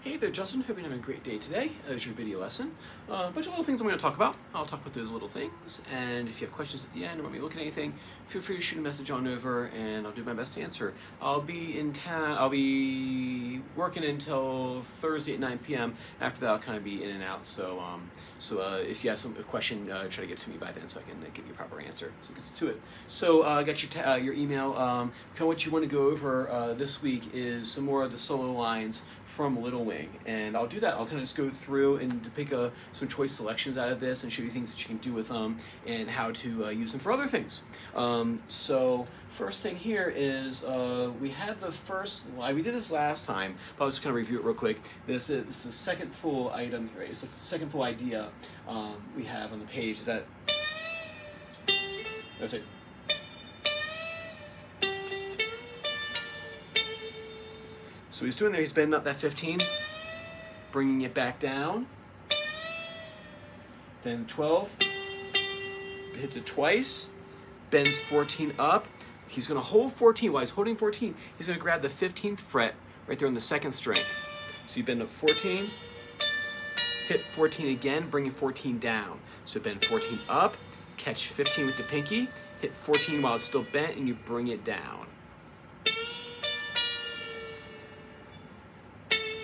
Hey there, Justin. Hope you're having a great day today. As your video lesson. A bunch of little things I'm going to talk about. I'll talk about those little things, and if you have questions at the end or want me to look at anything, feel free to shoot a message on over, and I'll do my best to answer. I'll be in town. I'll be working until Thursday at 9 p.m. After that, I'll kind of be in and out. So, if you have a question, try to get to me by then, so I can give you a proper answer. So get to it. So, I got your email. Kind of what you want to go over this week is some more of the solo lines from Little Wing, and I'll do that. I'll kind of just go through and pick some choice selections out of this and show you things that you can do with them and how to use them for other things. So first thing here is we had the first line. We did this last time, but I'll just kind of review it real quick. This is the second full item here. It's the second full idea we have on the page. Is that? That's it. So he's doing there, he's bending up that 15, bringing it back down, then 12, hits it twice, bends 14 up. He's gonna hold 14. While he's holding 14, he's gonna grab the 15th fret right there on the second string. So you bend up 14, hit 14 again, bringing 14 down. So bend 14 up, catch 15 with the pinky, hit 14 while it's still bent, and you bring it down.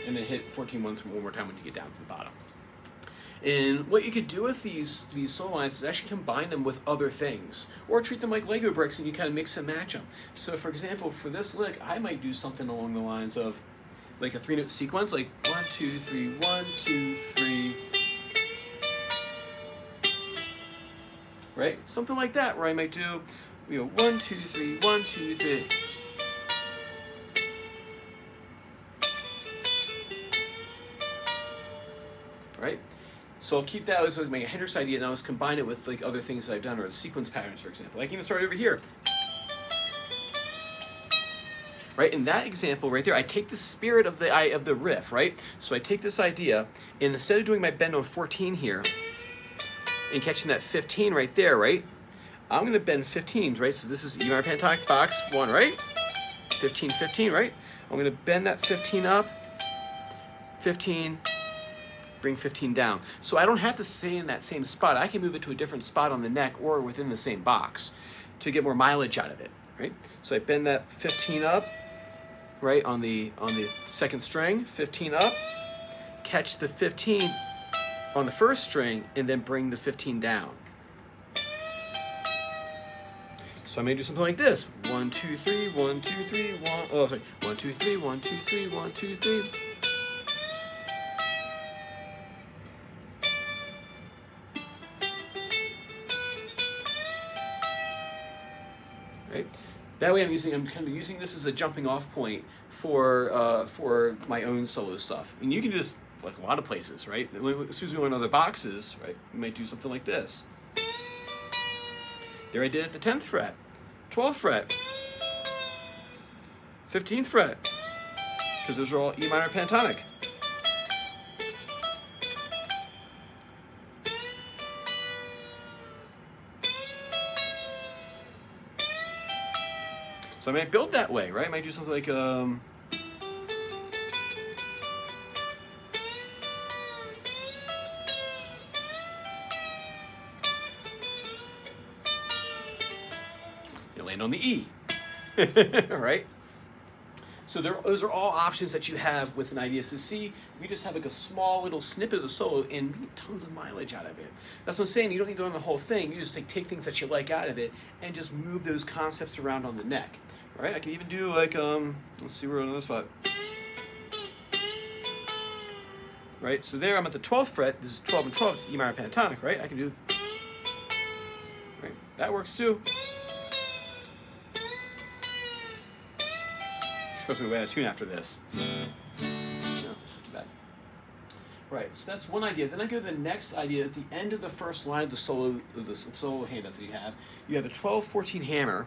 And then hit 14 one more time when you get down to the bottom. And what you could do with these solo lines is actually combine them with other things, or treat them like Lego bricks and you kind of mix and match them. So for example, for this lick, I might do something along the lines of like a 3-note sequence, like 1, 2, 3, 1, 2, 3. Right? Something like that, where I might do, 1, 2, 3, 1, 2, 3. Right? So I'll keep that as like my Hendrix idea, and I'll just combine it with like other things that I've done, or the sequence patterns, for example. I can even start over here. Right? In that example right there, I take the spirit of the riff, right? So I take this idea, and instead of doing my bend on 14 here, and catching that 15 right there, right? I'm going to bend 15s, right? So this is E minor pentatonic box 1, right? 15, 15, right? I'm going to bend that 15 up, 15, bring 15 down. So I don't have to stay in that same spot. I can move it to a different spot on the neck or within the same box to get more mileage out of it, right? So I bend that 15 up, right, on the second string, 15 up, catch the 15 on the first string, and then bring the 15 down. So I may do something like this. 1, 2, 3, 1, 2, 3, 1. Oh, sorry. 1, 2, 3, 1, 2, 3, 1, 2, 3. Right? That way I'm kind of using this as a jumping off point for my own solo stuff. And you can do this like a lot of places, right? As soon as we go in other boxes, right, we might do something like this. There I did at the 10th fret, 12th fret, 15th fret, because those are all E minor pentatonic. So I might build that way, right? I might do something like you land on the E, right? So those are all options that you have with an idea. So see, we just have like a small little snippet of the solo and we get tons of mileage out of it. That's what I'm saying. You don't need to learn the whole thing. You just take things that you like out of it and just move those concepts around on the neck. Right? I can even do like, let's see, we're on another spot. Right? So there I'm at the 12th fret. This is 12 and 12. It's E minor pentatonic, right? I can do, right? That works too. Supposed to go out of tune after this. No, it's not too bad. Right, so that's one idea. Then I go to the next idea. At the end of the first line of the solo handout that you have a 12-14 hammer.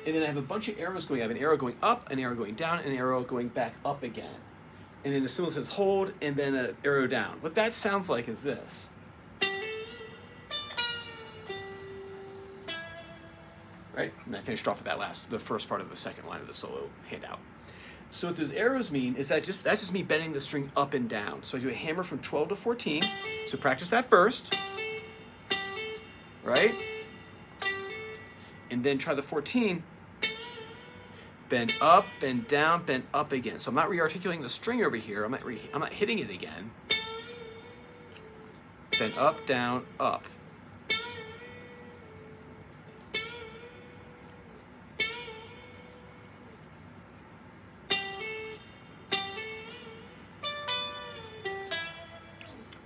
And then I have a bunch of arrows going. I have an arrow going up, an arrow going down, and an arrow going back up again. And then the symbol says hold, and then an arrow down. What that sounds like is this. Right? And I finished off with that the first part of the second line of the solo handout. So what those arrows mean is that's just me bending the string up and down. So I do a hammer from 12 to 14. So practice that first, right? And then try the 14. Bend up, bend down, bend up again. So I'm not re-articulating the string over here. I'm not hitting it again. Bend up, down, up.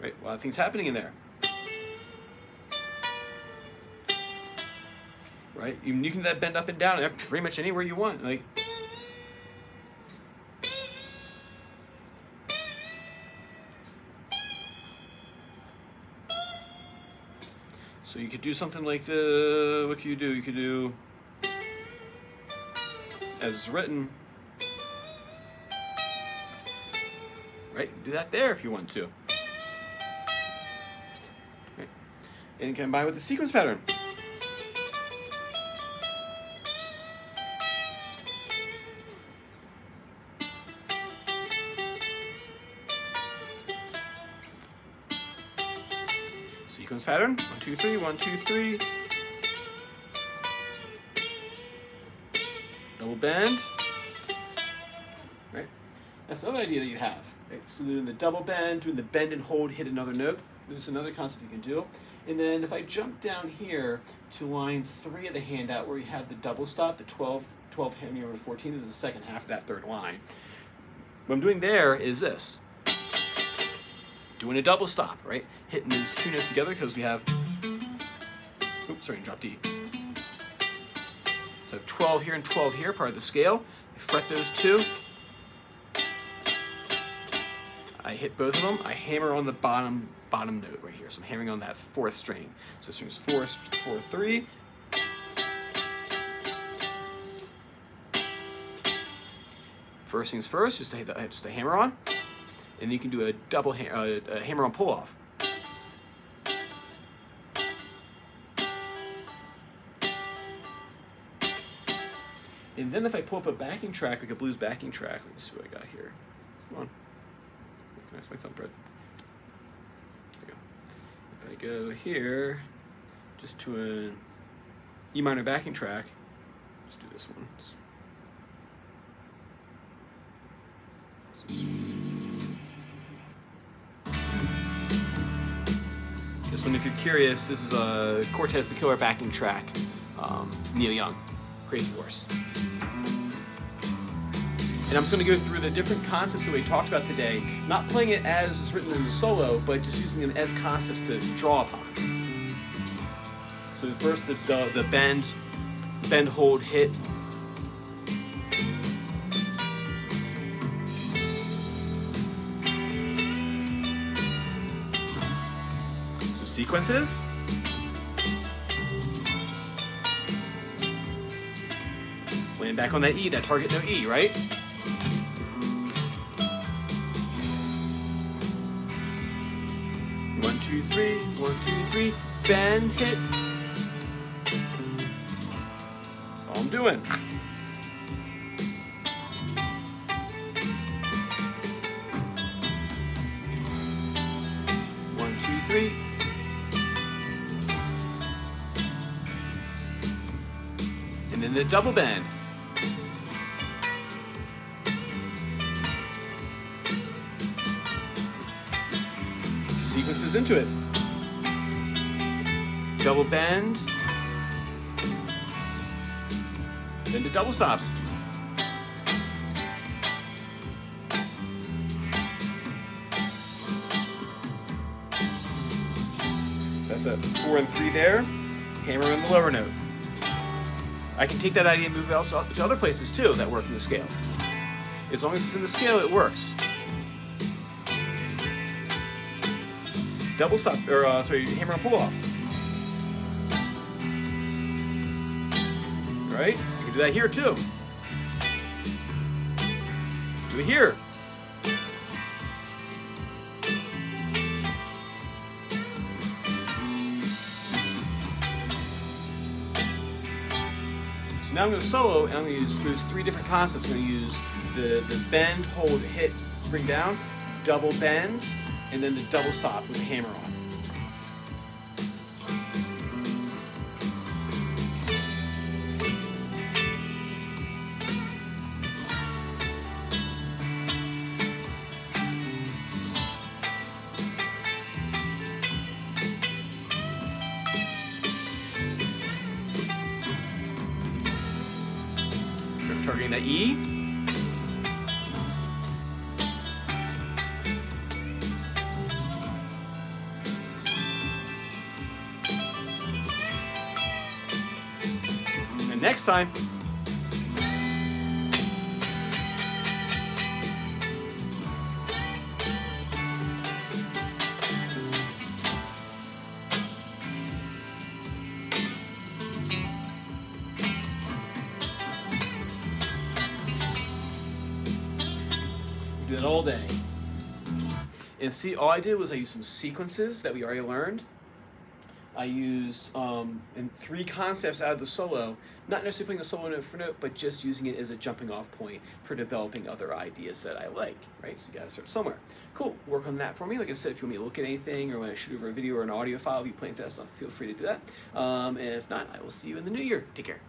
Right, a lot of things happening in there. Right, you can do that bend up and down pretty much anywhere you want. Like, so you could do something like the, what could you do? You could do, as it's written, right? You can do that there if you want to. Right. And combine with the sequence pattern. Sequence pattern, 1, 2, 3, 1, 2, 3. Double bend. Right? That's the other idea that you have. Right? So doing the double bend, doing the bend and hold, hit another note. This is another concept you can do. And then if I jump down here to line 3 of the handout where you have the double stop, the 12 hammer over to 14 is the second half of that third line. What I'm doing there is this. Doing a double stop, right? Hitting these 2 notes together because we have, oops, sorry, drop D. So I have 12 here and 12 here, part of the scale. I fret those 2. I hit both of them. I hammer on the bottom note right here. So I'm hammering on that 4th string. So string is 4, 4, 3. First things first, just a hammer on. And you can do a double hammer on pull off. And then if I pull up a backing track, like a blues backing track, let me see what I got here. Come on. Recognize my thumbprint. There you go. If I go here, just to an E minor backing track, let's do this one. This one, if you're curious, this is a Cortez the Killer backing track, Neil Young, Crazy Horse. And I'm just going to go through the different concepts that we talked about today, not playing it as it's written in the solo, but just using them as concepts to draw upon. So first the bend, hold, hit. Sequences. Playing back on that E, that target note E, right? One, two, three, 1, 2, 3, bend, hit. That's all I'm doing. 1, 2, 3. And then the double bend. Sequences into it. Double bend. Then the double stops. That's a 4 and 3 there. Hammer on the lower note. I can take that idea and move it also to other places too that work in the scale. As long as it's in the scale, it works. Double stop, or hammer and pull off. Right? You can do that here too. Do it here. So now I'm going to solo, and I'm going to use 3 different concepts. I'm going to use the bend, hold, hit, bring down, double bend, and then the double stop with the hammer on. Targeting that E. And next time. Do that all day. And see, all I did was I used some sequences that we already learned. I used in 3 concepts out of the solo, not necessarily playing the solo note for note, but just using it as a jumping off point for developing other ideas that I like, right? So you gotta start somewhere. Cool, work on that for me. Like I said, if you want me to look at anything or want to shoot over a video or an audio file, if you play with that stuff, feel free to do that. And if not, I will see you in the new year. Take care.